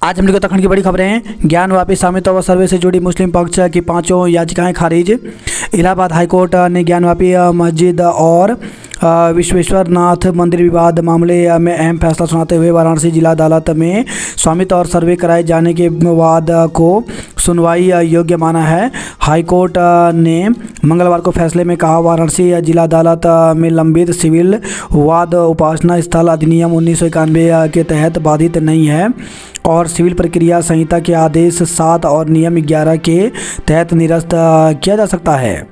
आज हम लोग उत्तराखंड की बड़ी खबरें हैं। ज्ञान वापी स्वामित्व व सर्वे से जुड़ी मुस्लिम पक्ष की 5 याचिकाएं खारिज। इलाहाबाद हाईकोर्ट ने ज्ञान वापी मस्जिद और विश्वेश्वरनाथ मंदिर विवाद मामले में अहम फैसला सुनाते हुए वाराणसी जिला अदालत में स्वामित्व और सर्वे कराए जाने के वाद को सुनवाई योग्य माना है। हाईकोर्ट ने मंगलवार को फैसले में कहा, वाराणसी जिला अदालत में लंबित सिविल वाद उपासना स्थल अधिनियम 1991 के तहत बाधित नहीं है और सिविल प्रक्रिया संहिता के आदेश 7 और नियम 11 के तहत निरस्त किया जा सकता है।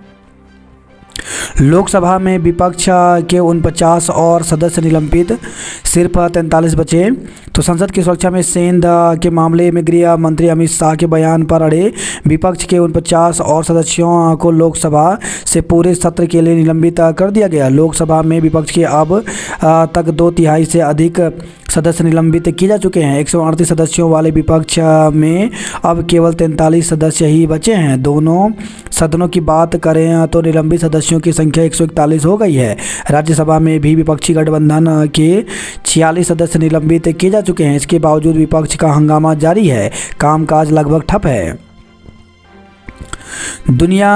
लोकसभा में विपक्ष के 49 और सदस्य निलंबित, सिर्फ 43 बचे। तो संसद की सुरक्षा में सेंध के मामले में गृह मंत्री अमित शाह के बयान पर अड़े विपक्ष के 49 और सदस्यों को लोकसभा से पूरे सत्र के लिए निलंबित कर दिया गया। लोकसभा में विपक्ष के अब तक 2/3 से अधिक सदस्य निलंबित किए जा चुके हैं। 138 सदस्यों वाले विपक्ष में अब केवल 43 सदस्य ही बचे हैं। दोनों सदनों की बात करें तो निलंबित सदस्यों की संख्या 141 हो गई है। राज्यसभा में भी विपक्षी गठबंधन के 46 सदस्य निलंबित किए जा चुके हैं। इसके बावजूद विपक्ष का हंगामा जारी है, कामकाज लगभग ठप है। दुनिया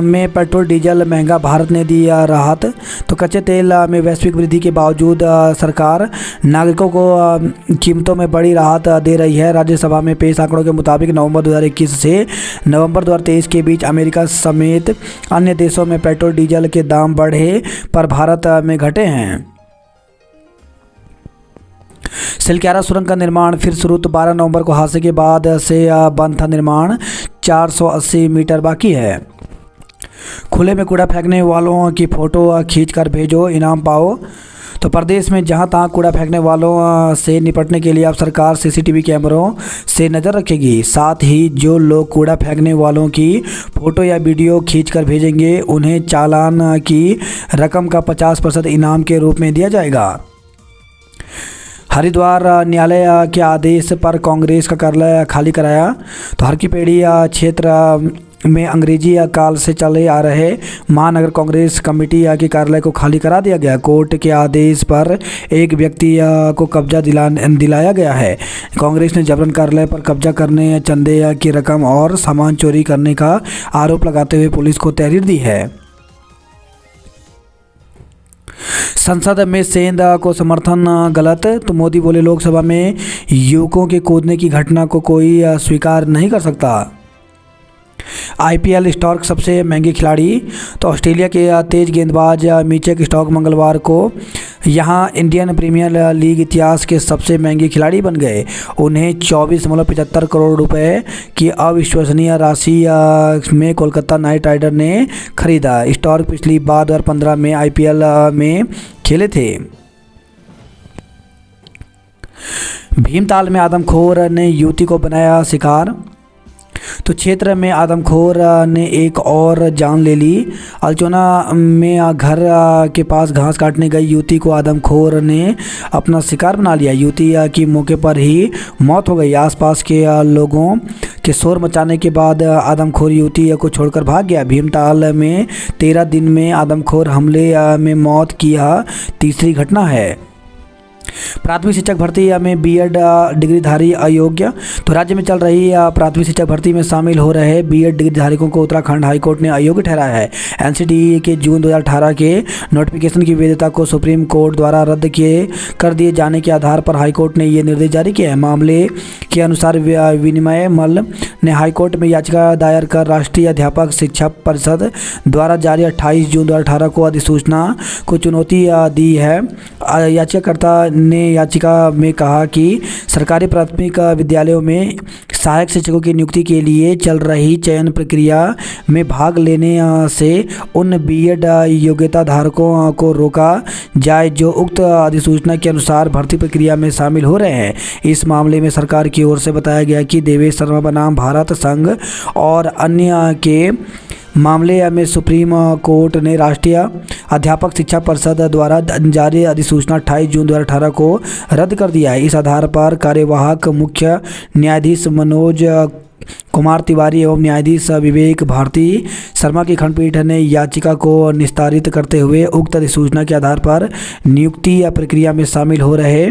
में पेट्रोल डीजल महंगा, भारत ने दिया राहत। तो कच्चे तेल में वैश्विक वृद्धि के बावजूद सरकार नागरिकों को कीमतों में बड़ी राहत दे रही है। राज्यसभा में पेश आंकड़ों के मुताबिक नवंबर 2021 से नवंबर 2023 के बीच अमेरिका समेत अन्य देशों में पेट्रोल डीजल के दाम बढ़े पर भारत में घटे हैं। सिलक्यारा सुरंग का निर्माण फिर शुरू। तो 12 नवंबर को हादसे के बाद से बंद था निर्माण। 480 मीटर बाकी है। खुले में कूड़ा फेंकने वालों की फ़ोटो खींचकर भेजो, इनाम पाओ। तो प्रदेश में जहां तहां कूड़ा फेंकने वालों से निपटने के लिए अब सरकार CCTV कैमरों से नज़र रखेगी। साथ ही जो लोग कूड़ा फेंकने वालों की फ़ोटो या वीडियो खींचकर भेजेंगे उन्हें चालान की रकम का 50% इनाम के रूप में दिया जाएगा। हरिद्वार न्यायालय के आदेश पर कांग्रेस का कार्यालय खाली कराया। तो हर की पेड़ी क्षेत्र में अंग्रेजी काल से चले आ रहे महानगर कांग्रेस कमेटी के कार्यालय को खाली करा दिया गया। कोर्ट के आदेश पर एक व्यक्ति को कब्जा दिलाया गया है। कांग्रेस ने जबरन कार्यालय पर कब्जा करने, चंदे की रकम और सामान चोरी करने का आरोप लगाते हुए पुलिस को तहरीर दी है। संसद में सेंध को समर्थन गलत। तो मोदी बोले, लोकसभा में युवकों के कूदने की घटना को कोई स्वीकार नहीं कर सकता। IPL स्टॉक सबसे महंगे खिलाड़ी। तो ऑस्ट्रेलिया के तेज गेंदबाज मिचेल स्टॉक मंगलवार को यहां इंडियन प्रीमियर लीग इतिहास के सबसे महंगे खिलाड़ी बन गए। उन्हें 24.75 करोड़ रुपए की अविश्वसनीय राशि में कोलकाता नाइट राइडर ने खरीदा। स्टॉक पिछली बार 2015 में IPL में खेले थे। भीमताल में आदमखोर ने युवती को बनाया शिकार। तो क्षेत्र में आदमखोर ने एक और जान ले ली। अलचोना में घर के पास घास काटने गई युवती को आदमखोर ने अपना शिकार बना लिया। युवती की मौके पर ही मौत हो गई। आसपास के लोगों के शोर मचाने के बाद आदमखोर युवती को छोड़कर भाग गया। भीमताल में 13 दिन में आदमखोर हमले में मौत की यह तीसरी घटना है। प्राथमिक शिक्षक भर्ती में B.Ed डिग्रीधारी अयोग्य। तो राज्य में चल रही प्राथमिक शिक्षक भर्ती में शामिल हो रहे B.Ed डिग्रीधारकों को उत्तराखंड हाईकोर्ट ने अयोग्य ठहराया है। NCTE के जून 2018 के नोटिफिकेशन की वैधता को सुप्रीम कोर्ट द्वारा रद्द कर दिए जाने के आधार पर हाईकोर्ट ने ये निर्देश जारी किया है। मामले के अनुसार विनिमय मल्ल ने हाईकोर्ट में याचिका दायर कर राष्ट्रीय अध्यापक शिक्षा परिषद द्वारा जारी 28 जून 2018 को अधिसूचना को चुनौती दी है। याचिकाकर्ता ने याचिका में कहा कि सरकारी प्राथमिक विद्यालयों में सहायक शिक्षकों की नियुक्ति के लिए चल रही चयन प्रक्रिया में भाग लेने से उन B.Ed योग्यता धारकों को रोका जाए जो उक्त अधिसूचना के अनुसार भर्ती प्रक्रिया में शामिल हो रहे हैं। इस मामले में सरकार की ओर से बताया गया कि देवेश शर्मा बनाम भारत संघ और अन्य के मामले में सुप्रीम कोर्ट ने राष्ट्रीय अध्यापक शिक्षा परिषद द्वारा जारी अधिसूचना 28 जून 2018 को रद्द कर दिया है। इस आधार पर कार्यवाहक मुख्य न्यायाधीश मनोज कुमार तिवारी एवं न्यायाधीश विवेक भारती शर्मा की खंडपीठ ने याचिका को निस्तारित करते हुए उक्त अधिसूचना के आधार पर नियुक्ति या प्रक्रिया में शामिल हो रहे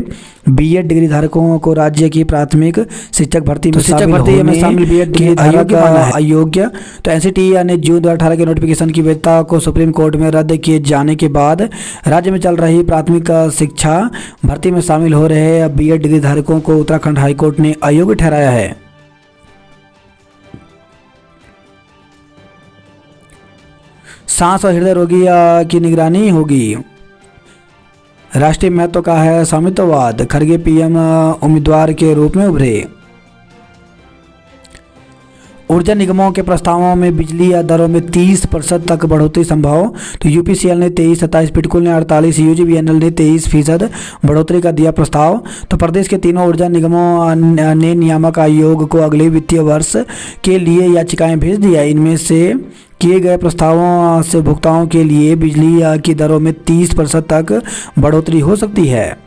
बीएड डिग्री धारकों को राज्य की प्राथमिक शिक्षक भर्ती में शामिल बीएड डिग्री धारक अयोग्य। तो एनसीटी ने जून 2018 के नोटिफिकेशन की वैधता को सुप्रीम कोर्ट में रद्द किए जाने के बाद राज्य में चल रही प्राथमिक शिक्षा भर्ती में शामिल हो रहे बीएड डिग्री धारकों को उत्तराखंड हाईकोर्ट ने अयोग्य ठहराया है। सांस और हृदय रोगी की निगरानी होगी। राष्ट्रीय महत्व का है स्वामित्ववाद, खड़गे पीएम उम्मीदवार के रूप में उभरे। ऊर्जा निगमों के प्रस्तावों में बिजली या दरों में 30% तक बढ़ोतरी संभव। तो यूपीसीएल ने 23-27, पिटकुल ने 48, यूजीवीएनएल ने 23% बढ़ोतरी का दिया प्रस्ताव। तो प्रदेश के तीनों ऊर्जा निगमों ने नियामक आयोग को अगले वित्तीय वर्ष के लिए याचिकाएं भेज दी है। इनमें से किए गए प्रस्तावों से उपभोक्ताओं के लिए बिजली की दरों में 30% तक बढ़ोतरी हो सकती है।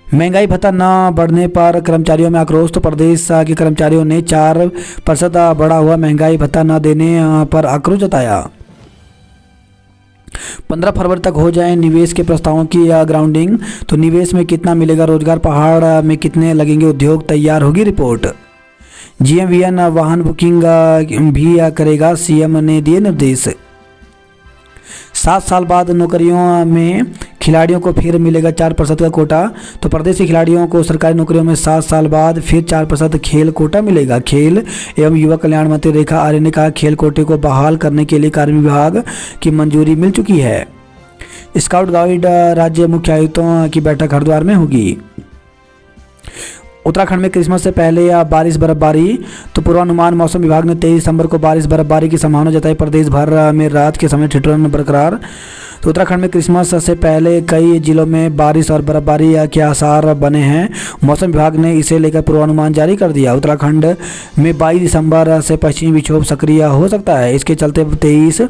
महंगाई भत्ता न बढ़ने पर कर्मचारियों में आक्रोश। तो प्रदेश के कर्मचारियों ने 4% बढ़ा हुआ महंगाई भत्ता न देने पर आक्रोश जताया। 15 फरवरी तक हो जाए निवेश के प्रस्तावों की ग्राउंडिंग। तो निवेश में कितना मिलेगा रोजगार, पहाड़ में कितने लगेंगे उद्योग, तैयार होगी रिपोर्ट। जीएमवीएन वाहन बुकिंग भी करेगा, सीएम ने दिए निर्देश। 7 साल बाद नौकरियों में खिलाड़ियों को फिर मिलेगा 4% का कोटा। तो प्रदेश के खिलाड़ियों को सरकारी नौकरियों में 7 साल बाद फिर 4% खेल कोटा मिलेगा। खेल एवं युवा कल्याण मंत्री रेखा आर्य ने कहा खेल कोटे को बहाल करने के लिए कार्य विभाग की मंजूरी मिल चुकी है। स्काउट गाइड राज्य मुख्य आयुक्तों की बैठक हरिद्वार में होगी। उत्तराखंड में क्रिसमस से पहले या बारिश बर्फबारी। तो पूर्वानुमान मौसम विभाग ने 23 दिसंबर को बारिश बर्फबारी की संभावना जताई। प्रदेश भर में रात के समय ठिठुरन बरकरार। तो उत्तराखंड में क्रिसमस से पहले कई जिलों में बारिश और बर्फबारी के आसार बने हैं। मौसम विभाग ने इसे लेकर पूर्वानुमान जारी कर दिया। उत्तराखंड में 22 दिसंबर से पश्चिमी विक्षोभ सक्रिय हो सकता है। इसके चलते 23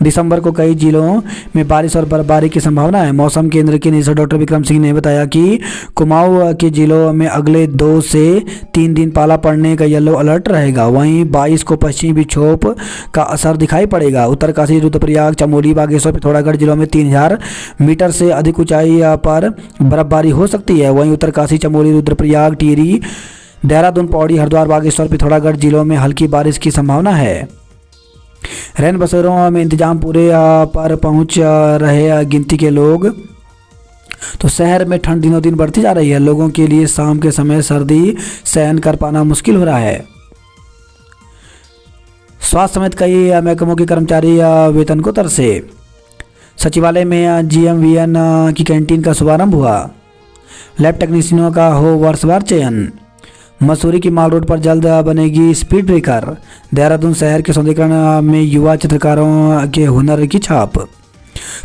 दिसंबर को कई जिलों में बारिश और बर्फबारी की संभावना है। मौसम केंद्र के निदेशक डॉक्टर विक्रम सिंह ने बताया कि कुमाऊं के जिलों में अगले 2 से 3 दिन पाला पड़ने का येलो अलर्ट रहेगा। वहीं 22 को पश्चिमी विक्षोभ का असर दिखाई पड़ेगा। उत्तरकाशी, रुद्रप्रयाग, चमोली, बागेश्वर, पिथौरागढ़ जिलों में 3000 मीटर से अधिक ऊंचाई पर बर्फबारी हो सकती है। वहीं उत्तरकाशी, चमोली, रुद्रप्रयाग, टिहरी, देहरादून, पौड़ी, हरिद्वार, बागेश्वर, पिथौरागढ़ जिलों में हल्की बारिश की संभावना है। रैन बसेरों में इंतजाम पूरे पर पहुंच रहे गिनती के लोग। तो शहर में ठंड दिनों दिन बढ़ती जा रही है। लोगों के लिए शाम के समय सर्दी सहन कर पाना मुश्किल हो रहा है। स्वास्थ्य समेत कई महकमों के कर्मचारी वेतन को तरसे। सचिवालय में जीएमवीएन की कैंटीन का शुभारंभ हुआ। लैब टेक्नीशियनों का हो वर्षवार चयन। मसूरी की माल रोड पर जल्द बनेगी स्पीड ब्रेकर। देहरादून शहर के सौंदर्यीकरण में युवा चित्रकारों के हुनर की छाप।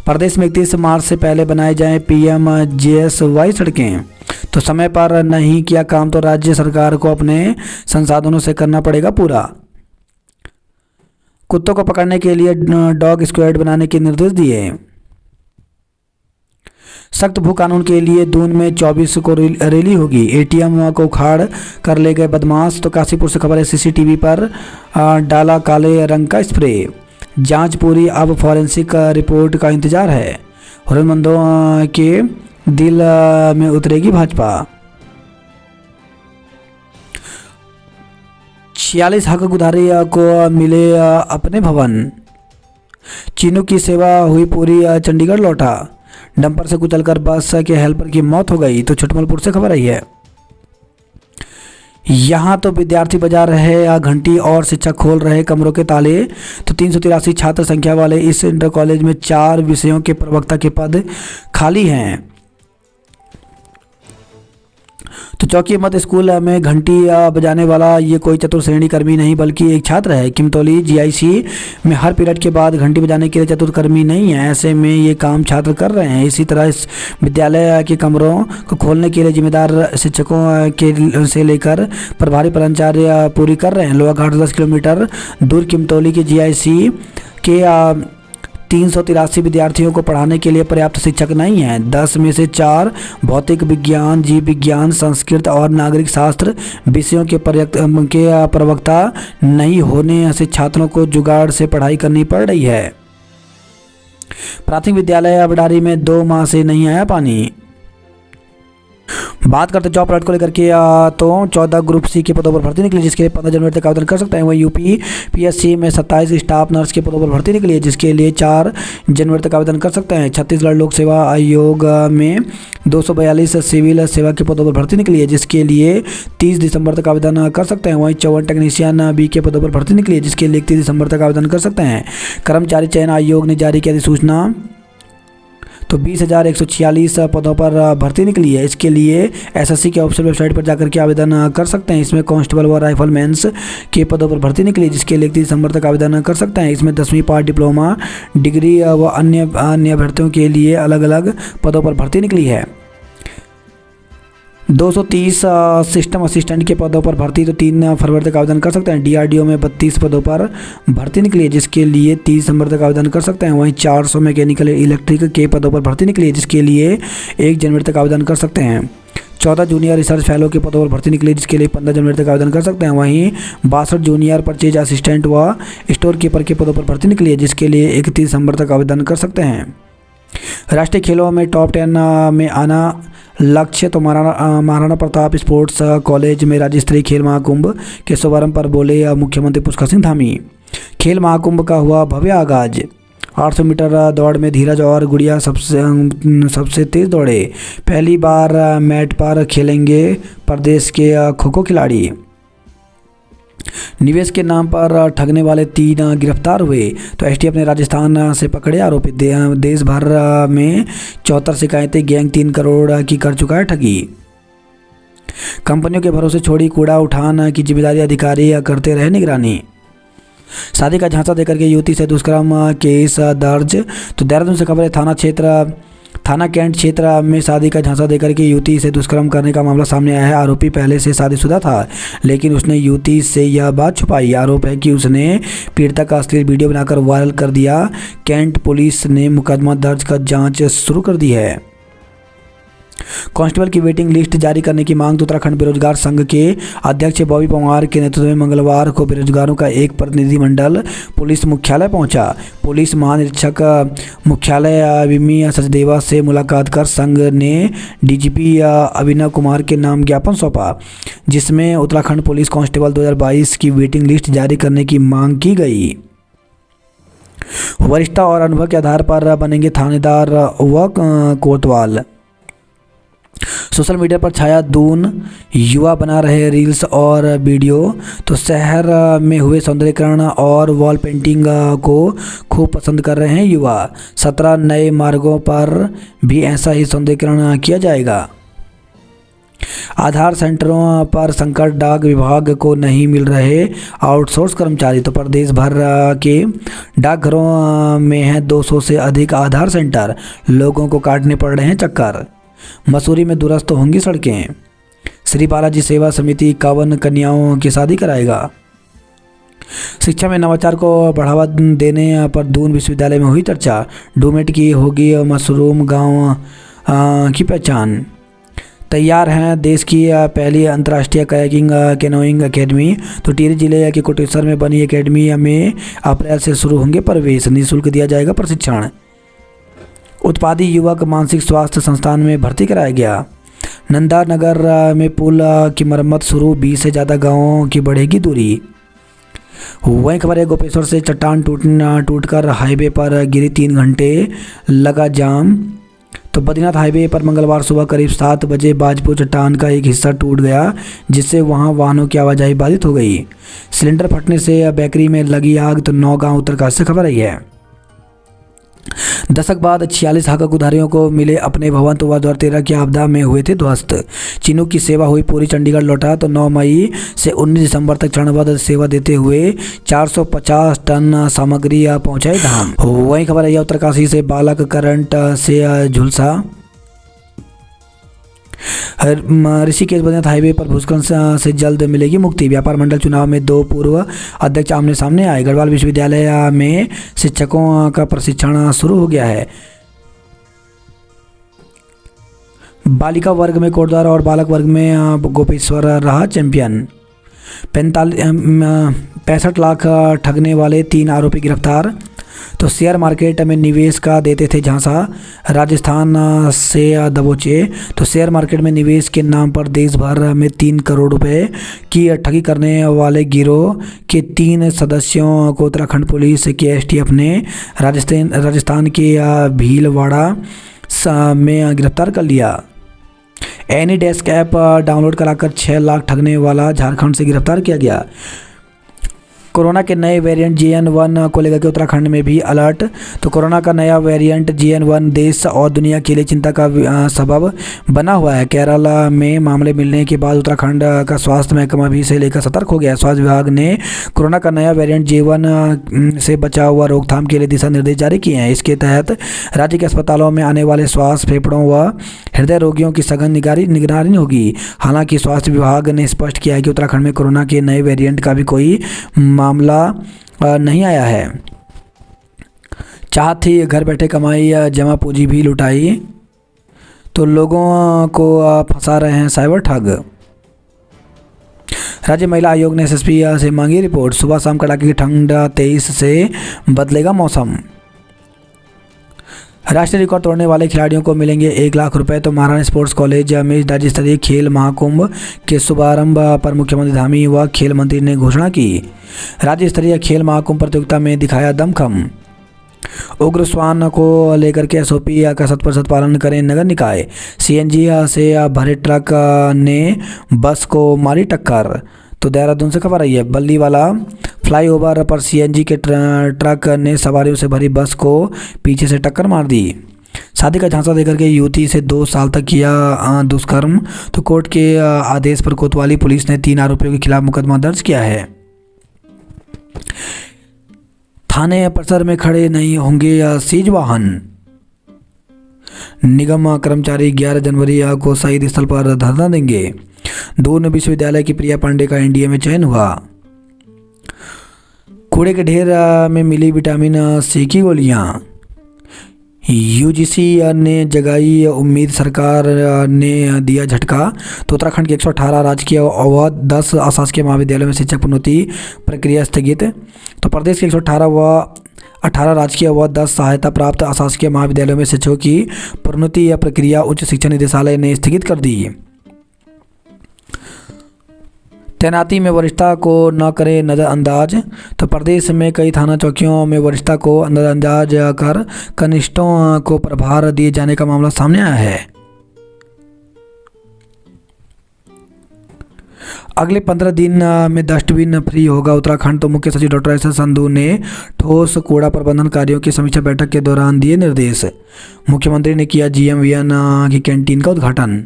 प्रदेश में 31 मार्च से पहले बनाए जाएं पीएमजेएसवाई सड़कें। तो समय पर नहीं किया काम तो राज्य सरकार को अपने संसाधनों से करना पड़ेगा पूरा। कुत्तों को पकड़ने के लिए डॉग स्क्वाड बनाने के निर्देश दिए। सख्त भू कानून के लिए दून में 24 को रैली होगी। एटीएम को उखाड़ कर ले गए बदमाश। तो काशीपुर से खबर है, सीसीटीवी पर डाला काले रंग का स्प्रे। जांच पूरी, अब फॉरेंसिक रिपोर्ट का इंतजार है। हुनरमंदों के दिल में उतरेगी भाजपा। 46 हकदारी को मिले अपने भवन। चीनू की सेवा हुई पूरी, चंडीगढ़ लौटा। डंपर से कुचलकर बस के हेल्पर की मौत हो गई। तो छुटमलपुर से खबर आई है। यहाँ तो विद्यार्थी बजा रहे घंटी और शिक्षक खोल रहे कमरों के ताले। तो 383 छात्र संख्या वाले इस इंटर कॉलेज में 4 विषयों के प्रवक्ता के पद खाली हैं। तो चौकी मत स्कूल में घंटी बजाने वाला ये कोई चतुर्थ श्रेणी कर्मी नहीं बल्कि एक छात्र है। किमतौली जीआईसी में हर पीरियड के बाद घंटी बजाने के लिए चतुर्थ कर्मी नहीं है। ऐसे में ये काम छात्र कर रहे हैं। इसी तरह इस विद्यालय के कमरों को खोलने के लिए जिम्मेदार शिक्षकों के से लेकर प्रभारी प्राचार्य पूरी कर रहे हैं। लोहाघाट 10 किलोमीटर दूर किमतौली के जीआईसी के 383 विद्यार्थियों को पढ़ाने के लिए पर्याप्त शिक्षक नहीं हैं। 10 में से 4 भौतिक विज्ञान, जीव विज्ञान, संस्कृत और नागरिक शास्त्र विषयों के प्रवक्ता नहीं होने से छात्रों को जुगाड़ से पढ़ाई करनी पड़ रही है। प्राथमिक विद्यालय बडारी में 2 माह से नहीं आया पानी। बात करते जॉब अलर्ट को लेकर के तो 14 ग्रुप सी के पदों पर भर्ती निकली, जिसके लिए 15 जनवरी तक आवेदन कर सकते हैं। वहीं यूपी पीएससी में 27 स्टाफ नर्स के पदों पर भर्ती निकली है, जिसके लिए 4 जनवरी तक आवेदन कर सकते हैं। छत्तीसगढ़ लोक सेवा आयोग में 242 सिविल सेवा के पदों पर भर्ती निकली है, जिसके लिए 30 दिसंबर तक आवेदन कर सकते हैं। वहीं 54 टेक्नीशियन बी के पदों पर भर्ती निकली है, जिसके लिए 31 दिसंबर तक आवेदन कर सकते हैं। कर्मचारी चयन आयोग ने जारी की अधिसूचना, तो 20,146 पदों पर भर्ती निकली है। इसके लिए एसएससी के ऑफिशियल वेबसाइट पर जाकर के आवेदन कर सकते हैं। इसमें कांस्टेबल व राइफलमैन्स के पदों पर भर्ती निकली, जिसके लिए 31 दिसंबर तक आवेदन कर सकते हैं। इसमें 10वीं पास, डिप्लोमा, डिग्री व अन्य अभ्यर्थियों के लिए अलग अलग पदों पर भर्ती निकली है। 230 सिस्टम असिस्टेंट के पदों पर भर्ती, तो 3 फरवरी तक आवेदन कर सकते हैं। डीआरडीओ में 32 पदों पर भर्ती निकली है, जिसके लिए 30 दिसंबर तक आवेदन कर सकते हैं। वहीं 400 मैकेनिकल इलेक्ट्रिक के पदों पर भर्ती निकली है, जिसके लिए 1 जनवरी तक आवेदन कर सकते हैं। 14 जूनियर रिसर्च फेलो के पदों पर भर्ती निकली, जिसके लिए 15 जनवरी तक आवेदन कर सकते हैं। वहीं 62 जूनियर परचेज असिस्टेंट व स्टोर कीपर के पदों पर भर्ती निकली है, जिसके लिए 31 दिसंबर तक आवेदन कर सकते हैं। राष्ट्रीय खेलों में टॉप 10 में आना लक्ष्य, तो महाराणा प्रताप स्पोर्ट्स कॉलेज में राज्य स्तरीय खेल महाकुंभ के शुभारंभ पर बोले मुख्यमंत्री पुष्कर सिंह धामी। खेल महाकुंभ का हुआ भव्य आगाज। 800 मीटर दौड़ में धीरज और गुड़िया सबसे तेज दौड़े। पहली बार मैट पर खेलेंगे प्रदेश के खो खो खिलाड़ी। निवेश के नाम पर ठगने वाले 3 गिरफ्तार हुए, तो एसटीएफ ने राजस्थान से पकड़े आरोपी। देश भर में 74 शिकायतें, गैंग 3 करोड़ की कर चुका है ठगी। कंपनियों के भरोसे छोड़ी कूड़ा उठान की जिम्मेदारी, अधिकारी करते रहे निगरानी। शादी का झांसा देकर के युवती से दुष्कर्म केस दर्ज, तो देहरादून से खबर है। थाना कैंट क्षेत्र में शादी का झांसा देकर के युवती से दुष्कर्म करने का मामला सामने आया है। आरोपी पहले से शादीशुदा था, लेकिन उसने युवती से यह बात छुपाई। आरोप है कि उसने पीड़िता का अश्लील वीडियो बनाकर वायरल कर दिया। कैंट पुलिस ने मुकदमा दर्ज कर जांच शुरू कर दी है। कांस्टेबल की वेटिंग लिस्ट जारी करने की मांग, तो उत्तराखंड बेरोजगार संघ के अध्यक्ष बॉबी पंवार के नेतृत्व में मंगलवार को बेरोजगारों का एक प्रतिनिधिमंडल पुलिस मुख्यालय पहुंचा। पुलिस महानिरीक्षक मुख्यालय विमी सचदेवा से मुलाकात कर संघ ने डीजीपी अभिनव कुमार के नाम ज्ञापन सौंपा, जिसमें उत्तराखंड पुलिस कांस्टेबल 2022 की वेटिंग लिस्ट जारी करने की मांग की गई। वरिष्ठता और अनुभव के आधार पर बनेंगे थानेदार व कोतवाल। सोशल मीडिया पर छाया दून, युवा बना रहे रील्स और वीडियो, तो शहर में हुए सौंदर्यीकरण और वॉल पेंटिंग को खूब पसंद कर रहे हैं युवा। 17 नए मार्गों पर भी ऐसा ही सौंदर्यीकरण किया जाएगा। आधार सेंटरों पर संकट, डाक विभाग को नहीं मिल रहे आउटसोर्स कर्मचारी, तो प्रदेश भर के डाकघरों में है 200 से अधिक आधार सेंटर, लोगों को काटने पड़ रहे हैं चक्कर। मसूरी में दुरुस्त होंगी सड़कें। श्री बालाजी सेवा समिति 51 कन्याओं की शादी कराएगा। शिक्षा में नवाचार को बढ़ावा देने पर दून विश्वविद्यालय में हुई चर्चा। डूमेट की होगी मशरूम गांव की पहचान। तैयार हैं देश की पहली अंतर्राष्ट्रीय कायाकिंग कैनोइंग एकेडमी, तो टिहरी जिले के कोटेश्वर में बनी एकेडमी में अप्रैल से शुरू होंगे प्रवेश। निःशुल्क दिया जाएगा प्रशिक्षण। उत्पादी युवक मानसिक स्वास्थ्य संस्थान में भर्ती कराया गया। नंदा नगर में पुल की मरम्मत शुरू, 20 से ज़्यादा गांवों की बढ़ेगी दूरी। वहीं खबर है गोपेश्वर से चट्टान टूटकर हाईवे पर गिरी, 3 घंटे लगा जाम। तो बद्रीनाथ हाईवे पर मंगलवार सुबह करीब 7 बजे बाजपुर चट्टान का एक हिस्सा टूट गया, जिससे वहां वाहनों की आवाजाही बाधित हो गई। सिलेंडर फटने से बेकरी में लगी आग, तो नौगांव उत्तरकाशी से खबर आई है। दशक बाद 46 हक उधारियों को मिले अपने भवन, तो वह 2013 की आपदा में हुए थे ध्वस्त। चिन्हू की सेवा हुई पूरी, चंडीगढ़ लौटा, तो 9 मई से 19 दिसंबर तक चरणबद्ध सेवा देते हुए 450 टन सामग्री पहुंचाई धाम। वहीं खबर है उत्तरकाशी से बालक करंट से झुलसा। ऋषिकेश बद्रीनाथ हाईवे पर भूस्खलन से जल्द मिलेगी मुक्ति। व्यापार मंडल चुनाव में 2 पूर्व अध्यक्ष आमने सामने आए। गढ़वाल विश्वविद्यालय में शिक्षकों का प्रशिक्षण शुरू हो गया है। बालिका वर्ग में कोटद्वार और बालक वर्ग में गोपेश्वर रहा चैंपियन। 65 लाख ठगने वाले 3 आरोपी गिरफ्तार। तो शेयर मार्केट में निवेश का देते थे झांसा, राजस्थान से दबोचे। तो शेयर मार्केट में निवेश के नाम पर देश भर में 3 करोड़ रुपए की ठगी करने वाले गिरोह के 3 सदस्यों को उत्तराखंड पुलिस के एसटीएफ ने राजस्थान के भीलवाड़ा में गिरफ्तार कर लिया। एनी डेस्क ऐप डाउनलोड कराकर 6 लाख ठगने वाला झारखंड से गिरफ्तार किया गया। कोरोना के नए वेरिएंट JN1 को लेकर के उत्तराखंड में भी अलर्ट। तो कोरोना का नया वेरिएंट JN1 देश और दुनिया के लिए चिंता का सबब बना हुआ है। केरल में मामले मिलने के बाद उत्तराखंड का स्वास्थ्य महकमा भी इसे लेकर सतर्क हो गया। स्वास्थ्य विभाग ने कोरोना का नया वेरिएंट J1 से बचाव व रोकथाम के लिए दिशा निर्देश जारी किए हैं। इसके तहत राज्य के अस्पतालों में आने वाले श्वास, फेफड़ों व हृदय रोगियों की सघन निगरानी होगी। हालांकि स्वास्थ्य विभाग ने स्पष्ट किया है कि उत्तराखंड में कोरोना के नए वेरिएंट का भी कोई मामला नहीं आया है। चाहत थी घर बैठे कमाई, जमा पूंजी भी लुटाई। तो लोगों को फंसा रहे हैं साइबर ठग। राज्य महिला आयोग ने एसएसपी से मांगी रिपोर्ट। सुबह शाम कड़ाके की ठंड, 23 से बदलेगा मौसम। राष्ट्रीय रिकॉर्ड तोड़ने वाले खिलाड़ियों को मिलेंगे 1 लाख रुपए। तो महाराणा स्पोर्ट्स कॉलेज में राज्य स्तरीय खेल महाकुंभ के शुभारंभ पर मुख्यमंत्री धामी व खेल मंत्री ने घोषणा की। राज्य स्तरीय खेल महाकुंभ प्रतियोगिता में दिखाया दमखम। उग्र श्वान को लेकर के एसओपी का 100% पालन करें नगर निकाय। सीएनजी से भरे ट्रक ने बस को मारी टक्कर। तो देहरादून से खबर आई है। बल्लीवाला फ्लाईओवर पर सीएनजी के ट्रक ने सवारियों से भरी बस को पीछे से टक्कर मार दी। शादी का झांसा देकर के युवती से 2 साल तक किया दुष्कर्म। तो कोर्ट के आदेश पर कोतवाली पुलिस ने 3 आरोपियों के खिलाफ मुकदमा दर्ज किया है। थाने परिसर में खड़े नहीं होंगे सीज वाहन। निगम कर्मचारी 11 जनवरी को शहीद स्थल पर धरना देंगे। दून विश्वविद्यालय की प्रिया पांडे का एनडीए में चयन हुआ। कूड़े के ढेर में मिली विटामिन सी की गोलियां। यूजीसी ने जगाई उम्मीद, सरकार ने दिया झटका। तो उत्तराखंड के 118 राजकीय व 10 अशासकीय महाविद्यालयों में शिक्षक प्रोन्नति प्रक्रिया स्थगित। तो प्रदेश के 118 राजकीय व 10 सहायता प्राप्त अशासकीय महाविद्यालयों में शिक्षकों की प्रोन्नति प्रक्रिया उच्च शिक्षा निदेशालय ने स्थगित कर दी। तैनाती में वरिष्ठता को न करें नज़रअंदाज। तो प्रदेश में कई थाना चौकियों में वरिष्ठता को नज़रअंदाज कर कनिष्ठों को प्रभार दिए जाने का मामला सामने आया है। अगले 15 दिन में डस्टबिन फ्री होगा उत्तराखंड। तो मुख्य सचिव डॉक्टर एस संधू ने ठोस कूड़ा प्रबंधन कार्यों की समीक्षा बैठक के दौरान दिए निर्देश। मुख्यमंत्री ने किया GMVN की कैंटीन का उद्घाटन।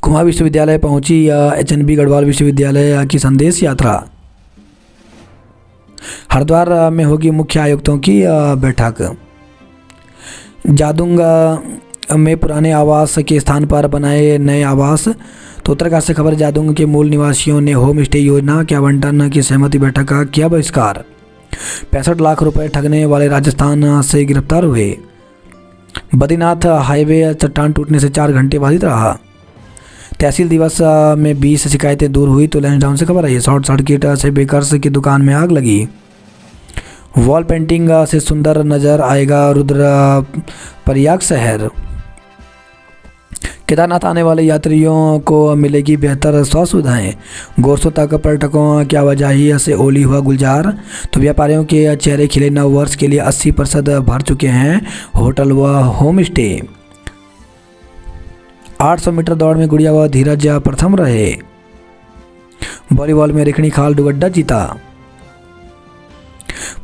कुमाऊं विश्वविद्यालय पहुंची HNB गढ़वाल विश्वविद्यालय की संदेश यात्रा। हरिद्वार में होगी मुख्य आयुक्तों की बैठक। जादूंग में पुराने आवास के स्थान पर बनाए नए आवास। तो उत्तरकाशी से खबर, जादूंग के मूल निवासियों ने होम स्टे योजना के आवंटन की सहमति बैठक का किया बहिष्कार। 65 लाख रुपए ठगने वाले राजस्थान से गिरफ्तार हुए। बद्रीनाथ हाईवे चट्टान टूटने से 4 घंटे बाधित रहा। तहसील दिवस में 20 शिकायतें दूर हुई। तो लैंसडाउन से खबर आई है। शॉर्ट सर्किट से बेकर्स की दुकान में आग लगी। वॉल पेंटिंग से सुंदर नजर आएगा रुद्रप्रयाग शहर। केदारनाथ आने वाले यात्रियों को मिलेगी बेहतर स्वास्थ्य सुविधाएं। गोरसों तक पर्यटकों की आवाजाही से ओली हुआ गुलजार। तो व्यापारियों के चेहरे खिले। 9 वर्ष के लिए 80% भर चुके हैं होटल व होम स्टे। 800 मीटर दौड़ में गुड़िया व धीरज प्रथम रहे। वॉलीबॉल में रेखणी खाल डुगड्डा जीता।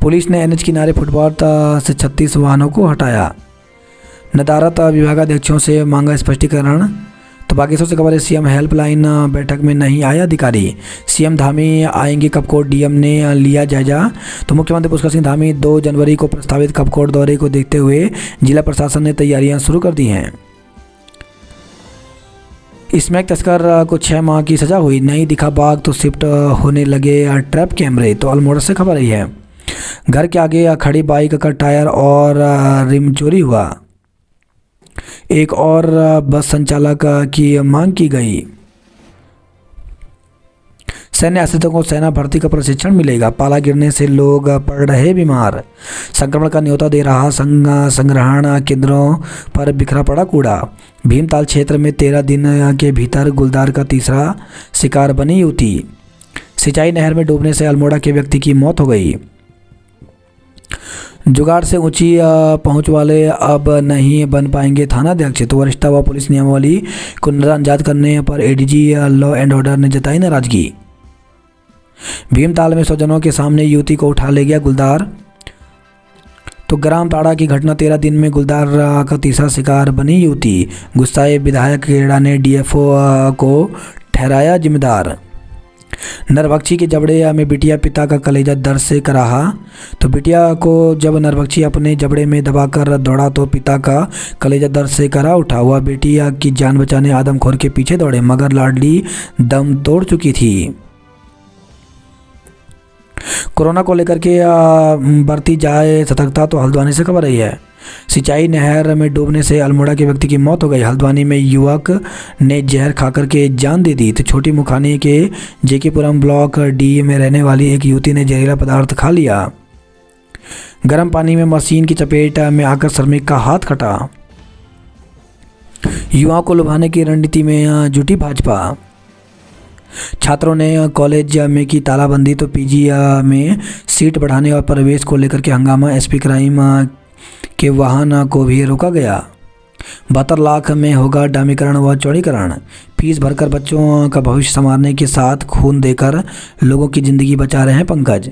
पुलिस ने NH किनारे फुटपाथ से 36 वाहनों को हटाया। नदारत विभागाध्यक्षों से मांगा स्पष्टीकरण। तो बागेश्वर से खबर है, सीएम हेल्पलाइन बैठक में नहीं आए अधिकारी। सीएम धामी आएंगे कपकोट, डीएम ने लिया जायजा। तो मुख्यमंत्री पुष्कर सिंह धामी 2 जनवरी को प्रस्तावित कपकोट दौरे को देखते हुए जिला प्रशासन ने तैयारियां शुरू कर दी हैं। इसमें एक तस्कर को 6 माह की सज़ा हुई। नहीं दिखा बाघ तो शिफ्ट होने लगे ट्रैप कैमरे। तो अल्मोड़ा से खबर आई है। घर के आगे खड़ी बाइक का टायर और रिम चोरी हुआ। एक और बस संचालक की मांग की गई। सैन्य आश्रितों को सेना भर्ती का प्रशिक्षण मिलेगा। पाला गिरने से लोग पड़ रहे बीमार। संक्रमण का न्योता दे रहा संग्रहण केंद्रों पर बिखरा पड़ा कूड़ा। भीमताल क्षेत्र में 13 दिन के भीतर गुलदार का तीसरा शिकार बनी युवती। सिंचाई नहर में डूबने से अल्मोड़ा के व्यक्ति की मौत हो गई। जुगाड़ से ऊंची पहुंच वाले अब नहीं बन पाएंगे थानाध्यक्ष। तो वरिष्ठ व पुलिस नियमावली को नजरअंदाज करने पर एडीजी लॉ एंड ऑर्डर ने जताई नाराजगी। भीमताल में स्वजनों के सामने युवती को उठा ले गया गुलदार। तो ग्राम ताड़ा की घटना 13 दिन में गुलदार का तीसरा शिकार बनी युवती। गुस्साए विधायक खेड़ा ने डीएफओ को ठहराया जिम्मेदार। नरभक्षी के जबड़े में बिटिया पिता का कलेजा दर्द से कराहा। तो बिटिया को जब नरभक्षी अपने जबड़े में दबाकर दौड़ा तो पिता का कलेजा दर्द से करा उठा। वह बेटिया की जान बचाने आदमखोर के पीछे दौड़े मगर लाडली दम तोड़ चुकी थी। कोरोना को लेकर के बरती जाए सतर्कता। तो हल्द्वानी से खबर आई है। सिंचाई नहर में डूबने से अल्मोड़ा के व्यक्ति की मौत हो गई। हल्द्वानी में युवक ने जहर खाकर के जान दे दी। तो छोटी मुखानी के जेकेपुरम ब्लॉक डी में रहने वाली एक युवती ने जहरीला पदार्थ खा लिया। गर्म पानी में मशीन की चपेट में आकर श्रमिक का हाथ कटा। युवाओं को लुभाने की रणनीति में जुटी भाजपा। छात्रों ने कॉलेज में की तालाबंदी। तो पीजी में सीट बढ़ाने और प्रवेश को लेकर के हंगामा। एसपी क्राइम के वाहन को भी रोका गया। 72 लाख में होगा डामीकरण व चौड़ीकरण। फीस भरकर बच्चों का भविष्य संवारने के साथ खून देकर लोगों की जिंदगी बचा रहे हैं पंकज।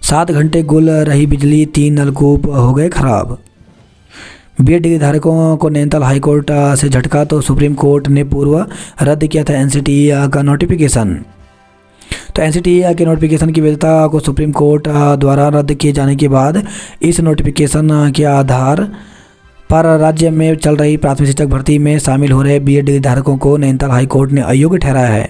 7 घंटे गुल रही बिजली। 3 नलकूप हो गए खराब। बीएड डिग्री धारकों को नैनीताल हाईकोर्ट से झटका। तो सुप्रीम कोर्ट ने पूर्व रद्द किया था एनसीटीई का नोटिफिकेशन। तो एनसीटीई के नोटिफिकेशन की वैधता को सुप्रीम कोर्ट द्वारा रद्द किए जाने के बाद इस नोटिफिकेशन के आधार पर राज्य में चल रही प्राथमिक शिक्षक भर्ती में शामिल हो रहे बीएड डिग्री धारकों को नैनीताल हाईकोर्ट ने अयोग्य ठहराया है।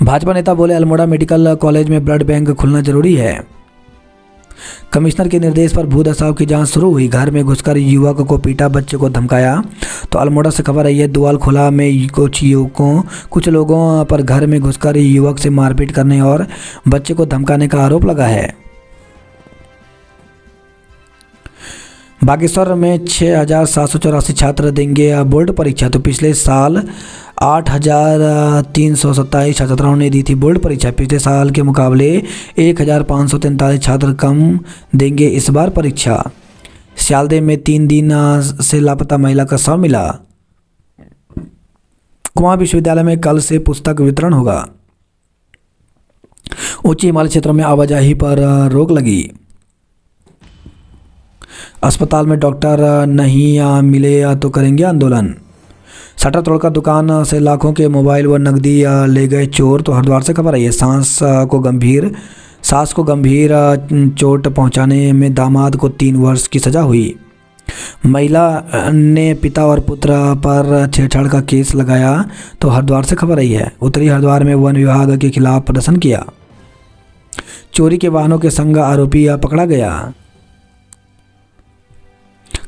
भाजपा नेता बोले अल्मोड़ा मेडिकल कॉलेज में ब्लड बैंक खुलना जरूरी है। कमिश्नर के निर्देश पर भू दसाव की जांच शुरू हुई। घर में घुसकर युवक को पीटा, बच्चे को धमकाया। तो अल्मोड़ा से खबर आई है। दुआल खोला में कुछ लोगों पर घर में घुसकर युवक से मारपीट करने और बच्चे को धमकाने का आरोप लगा है। बागेश्वर में 6,784 छात्र देंगे बोर्ड परीक्षा। तो पिछले साल 8,327 छात्राओं ने दी थी बोर्ड परीक्षा। पिछले साल के मुकाबले 1,543 छात्र कम देंगे इस बार परीक्षा। सियालदे में 3 दिन से लापता महिला का शव मिला। कुमाऊं विश्वविद्यालय में कल से पुस्तक वितरण होगा। उच्च हिमालय क्षेत्रों में आवाजाही पर रोक लगी। अस्पताल में डॉक्टर नहीं मिले तो करेंगे आंदोलन। शटर तोड़कर दुकान से लाखों के मोबाइल व नकदी ले गए चोर। तो हरिद्वार से खबर आई है। सास को गंभीर चोट पहुंचाने में दामाद को 3 वर्ष की सजा हुई। महिला ने पिता और पुत्र पर छेड़छाड़ का केस लगाया। तो हरिद्वार से खबर आई है। उत्तरी हरिद्वार में वन विभाग के खिलाफ प्रदर्शन किया। चोरी के वाहनों के संग आरोपी पकड़ा गया।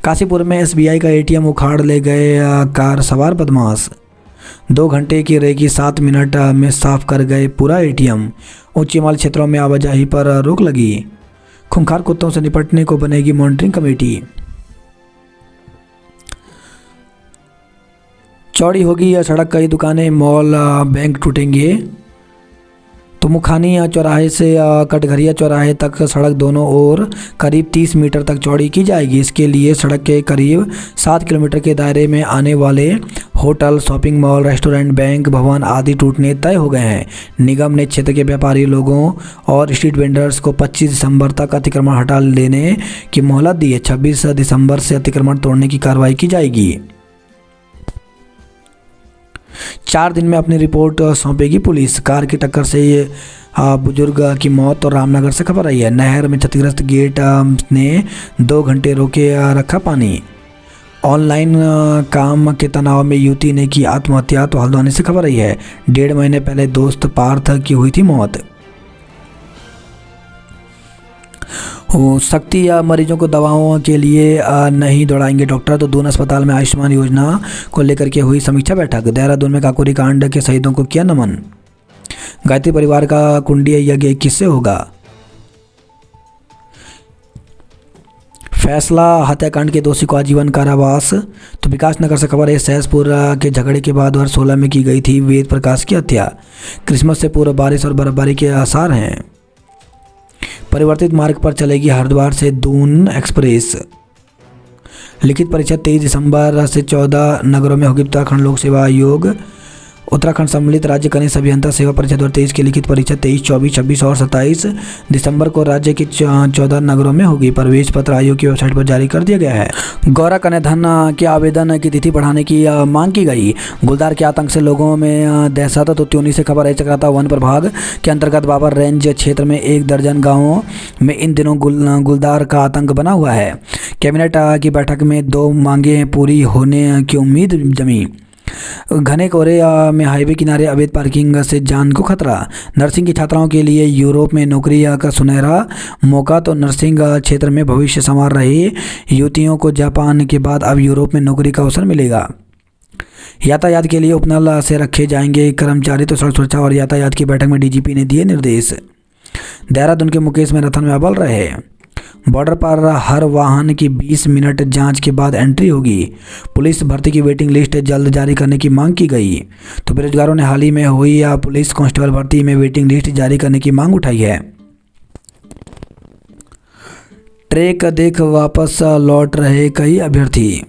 काशीपुर में एसबीआई का एटीएम उखाड़ ले गए कार सवार बदमाश। 2 घंटे की रेकी 7 मिनट में साफ कर गए पूरा एटीएम। उच्च हिमालय क्षेत्रों में आवाजाही पर रोक लगी। खूंखार कुत्तों से निपटने को बनेगी मॉनिटरिंग कमेटी। चौड़ी होगी यह सड़क, कई दुकानें, मॉल, बैंक टूटेंगे। तो मुखानी चौराहे से कटघरिया चौराहे तक सड़क दोनों ओर करीब 30 मीटर तक चौड़ी की जाएगी। इसके लिए सड़क के करीब 7 किलोमीटर के दायरे में आने वाले hotel, shopping mall, restaurant, bank, भवन आदि टूटने तय हो गए हैं। निगम ने क्षेत्र के व्यापारी लोगों और स्ट्रीट वेंडर्स को 25 दिसंबर तक अतिक्रमण हटा लेने की मोहलत दी है। 26 दिसंबर से अतिक्रमण तोड़ने की कार्रवाई की जाएगी। 4 दिन में अपनी रिपोर्ट सौंपेगी पुलिस। कार की टक्कर से बुजुर्ग की मौत। और रामनगर से खबर आई है, नहर में क्षतिग्रस्त गेट ने 2 घंटे रोके रखा पानी। ऑनलाइन काम के तनाव में युवती ने की आत्महत्या। तो हल्द्वानी से खबर आई है, 1.5 महीने पहले दोस्त पार्थ की हुई थी मौत। शक्ति या मरीजों को दवाओं के लिए नहीं दौड़ाएंगे डॉक्टर। तो दून अस्पताल में आयुष्मान योजना को लेकर के हुई समीक्षा बैठक। देहरादून में काकोरी कांड के शहीदों को किया नमन। गायत्री परिवार का कुंडीय यज्ञ किससे होगा। फैसला, हत्याकांड के दोषी को आजीवन कारावास। तो विकास नगर से खबर है, सहसपुर के झगड़े के बाद 2016 में की गई थी वेद प्रकाश की हत्या। क्रिसमस से पूर्व बारिश और बर्फबारी के आसार हैं। परिवर्तित मार्ग पर चलेगी हरिद्वार से दून एक्सप्रेस। लिखित परीक्षा 23 दिसंबर से 14 नगरों में होगी। उत्तराखंड लोक सेवा आयोग, उत्तराखंड सम्मिलित राज्य कनिष्ठ अभियंता सेवा परीक्षा 2023 की लिखित परीक्षा 23, 24, 26 और 27 दिसंबर को राज्य के 14 नगरों में होगी। प्रवेश पत्र आयोग की वेबसाइट पर जारी कर दिया गया है। गौरा कन्या धन के आवेदन की तिथि बढ़ाने की मांग की गई। गुलदार के आतंक से लोगों में दहशत। तो त्यूनी से खबर है, चक्राता वन प्रभाग के अंतर्गत बाबर रेंज क्षेत्र में 1 दर्जन गाँवों में इन दिनों गुलदार का आतंक बना हुआ है। कैबिनेट की बैठक में 2 मांगें पूरी होने की उम्मीद जमी। घने कोहरे में हाईवे किनारे अवैध पार्किंग से जान को खतरा। नर्सिंग की छात्राओं के लिए यूरोप में नौकरी का सुनहरा मौका। तो नर्सिंग क्षेत्र में भविष्य संवार रही युवतियों को जापान के बाद अब यूरोप में नौकरी का अवसर मिलेगा। यातायात के लिए उपनल से रखे जाएंगे कर्मचारी। तो सड़क सुरक्षा और यातायात की बैठक में डीजीपी ने दिए निर्देश। देहरादून के मुकेश मैराथन में अव्वल रहे। बॉर्डर पर हर वाहन की 20 मिनट जांच के बाद एंट्री होगी। पुलिस भर्ती की वेटिंग लिस्ट जल्द जारी करने की मांग की गई। तो बेरोजगारों ने हाल ही में हुई पुलिस कांस्टेबल भर्ती में वेटिंग लिस्ट जारी करने की मांग उठाई है। ट्रैक देख वापस लौट रहे कई अभ्यर्थी।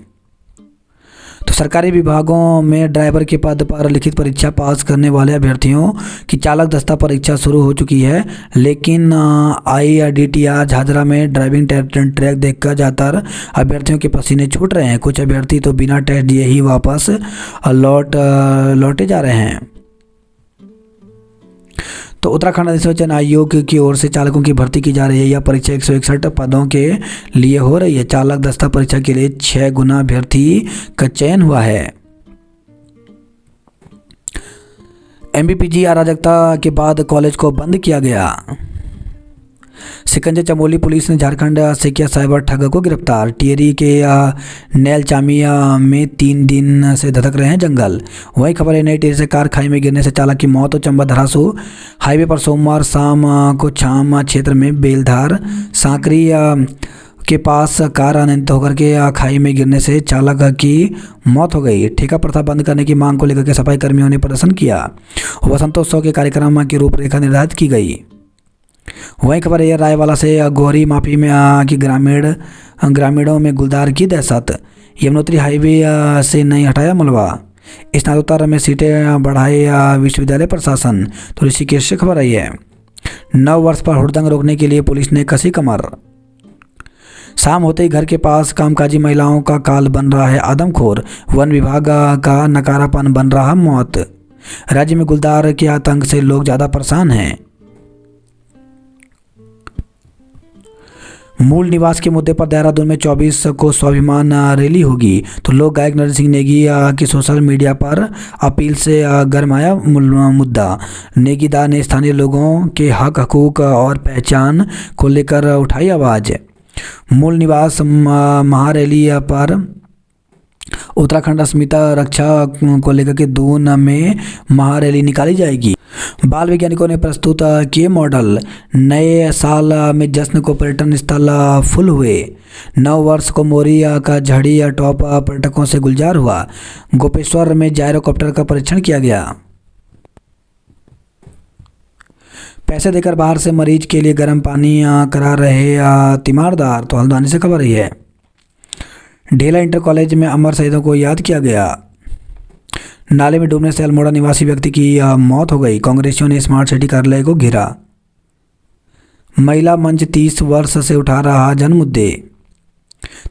तो सरकारी विभागों में ड्राइवर के पद पर लिखित परीक्षा पास करने वाले अभ्यर्थियों की चालक दस्ता परीक्षा शुरू हो चुकी है। लेकिन IITR झाझरा में ड्राइविंग ट्रैक देखकर ज़्यादातर अभ्यर्थियों के पसीने छूट रहे हैं। कुछ अभ्यर्थी तो बिना टेस्ट दिए ही वापस लौटे जा रहे हैं। तो उत्तराखंड निर्वाचन आयोग की ओर से चालकों की भर्ती की जा रही है। यह परीक्षा 161 पदों के लिए हो रही है। चालक दस्ता परीक्षा के लिए 6 गुना अभ्यर्थी का चयन हुआ है। MBPG अराजकता के बाद कॉलेज को बंद किया गया। सिकंदर चमोली पुलिस ने झारखंड से किया साइबर ठग को गिरफ्तार। टिहरी के नैलचामिया में 3 दिन से धधक रहे हैं जंगल। वही खबर है, नई टिहरी से कार खाई में गिरने से चालक की मौत। और चंबा धरासू हाईवे पर सोमवार शाम को छाम क्षेत्र में बेलधार सांकरी के पास कार अनियंत्रित होकर के खाई में गिरने से चालक की मौत हो गई। ठेका प्रथा बंद करने की मांग को लेकर के सफाई कर्मियों ने प्रदर्शन किया। वसंतोत्सव के कार्यक्रम की रूपरेखा निर्धारित की गई। वही खबर है, रायवाला से गोहरी माफी में कि ग्रामीणों में गुलदार की दहशत। यमुनोत्री हाईवे से नहीं हटाया मलबा। स्नातकोत्तर में सीटें बढ़ाए विश्वविद्यालय प्रशासन। तो ऋषिकेश से खबर आई है, 9 वर्ष पर हुड़दंग रोकने के लिए पुलिस ने कसी कमर। शाम होते ही घर के पास कामकाजी महिलाओं का काल बन रहा है आदमखोर। वन विभाग का नकारापन बन रहा मौत। राज्य में गुलदार के आतंक से लोग ज़्यादा परेशान हैं। मूल निवास के मुद्दे पर देहरादून में 24 को स्वाभिमान रैली होगी। तो लोक गायक नरेंद्र सिंह नेगी की सोशल मीडिया पर अपील से गरमाया मुद्दा। नेगीदा ने स्थानीय लोगों के हक हकूक और पहचान को लेकर उठाई आवाज़। मूल निवास महारैली पर उत्तराखंड अस्मिता रक्षा को लेकर के दून में महारैली निकाली जाएगी। बाल वैज्ञानिकों ने प्रस्तुत किए मॉडल। नए साल में जश्न को पर्यटन स्थल फुल हुए। 9 वर्ष को मोरिया का झड़ी टॉप पर्यटकों से गुलजार हुआ। गोपेश्वर में जायरोकॉप्टर का परीक्षण किया गया। पैसे देकर बाहर से मरीज के लिए गर्म पानी करा रहे तीमारदार। तो हल्द्वानी से खबर रही है, ढेला इंटर कॉलेज में अमर शहीदों को याद किया गया। नाले में डूबने से अल्मोड़ा निवासी व्यक्ति की मौत हो गई। कांग्रेसियों ने स्मार्ट सिटी कार्यालय को घेरा। महिला मंच 30 वर्ष से उठा रहा जन मुद्दे।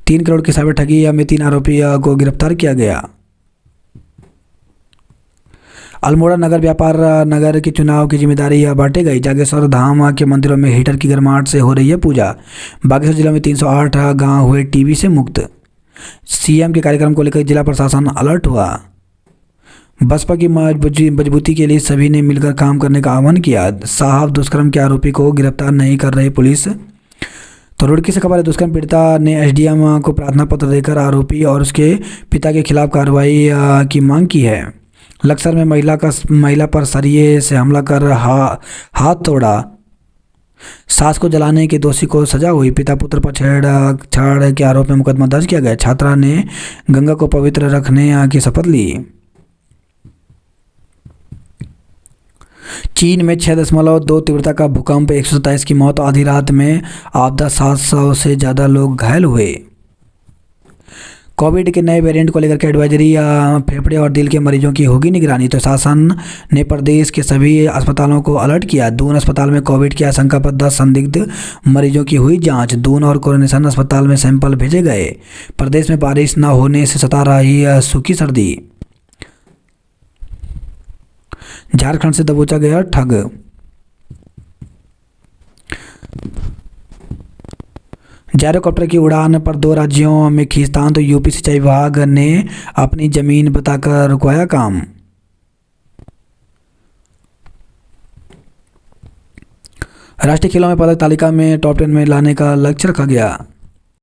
3 करोड़ की साइबर ठगी में 3 आरोपी को गिरफ्तार किया गया। अल्मोड़ा नगर व्यापार नगर के चुनाव की जिम्मेदारी बांटी गई। जागेश्वर धाम के मंदिरों में हीटर की गर्माहट से हो रही है पूजा। बागेश्वर जिला में 308 गांव हुए टीबी से मुक्त। सीएम के कार्यक्रम को लेकर जिला प्रशासन अलर्ट हुआ। बसपा की मजबूती के लिए सभी ने मिलकर काम करने का आह्वान किया। साहब दुष्कर्म के आरोपी को गिरफ्तार नहीं कर रही पुलिस। तो रुड़की से खबर है, दुष्कर्म पीड़िता ने एसडीएम को प्रार्थना पत्र देकर आरोपी और उसके पिता के खिलाफ कार्रवाई की मांग की है। लक्सर में महिला पर सरिये से हमला कर हाथ तोड़ा। सास को जलाने के दोषी को सजा हुई। पिता पुत्र पर छेड़छाड़ के आरोप में मुकदमा दर्ज किया गया। छात्रा ने गंगा को पवित्र रखने की शपथ ली। चीन में 6.2 तीव्रता का भूकंप, 127 की मौत। आधी रात में आपदा, 700 से ज़्यादा लोग घायल हुए। कोविड के नए वेरिएंट को लेकर के एडवाइजरी, फेफड़े और दिल के मरीजों की होगी निगरानी। तो शासन ने प्रदेश के सभी अस्पतालों को अलर्ट किया। दून अस्पताल में कोविड की आशंका पर 10 संदिग्ध मरीजों की हुई जांच। दून और कोरोनेशन अस्पताल में सैंपल भेजे गए। प्रदेश में बारिश न होने से सता रही सूखी सर्दी। झारखंड से दबोचा गया ठग। हेलीकॉप्टर की उड़ान पर 2 राज्यों में खींचतान। तो यूपी सिंचाई विभाग ने अपनी जमीन बताकर रुकवाया काम। राष्ट्रीय खेलों में पदक तालिका में टॉप 10 में लाने का लक्ष्य रखा गया।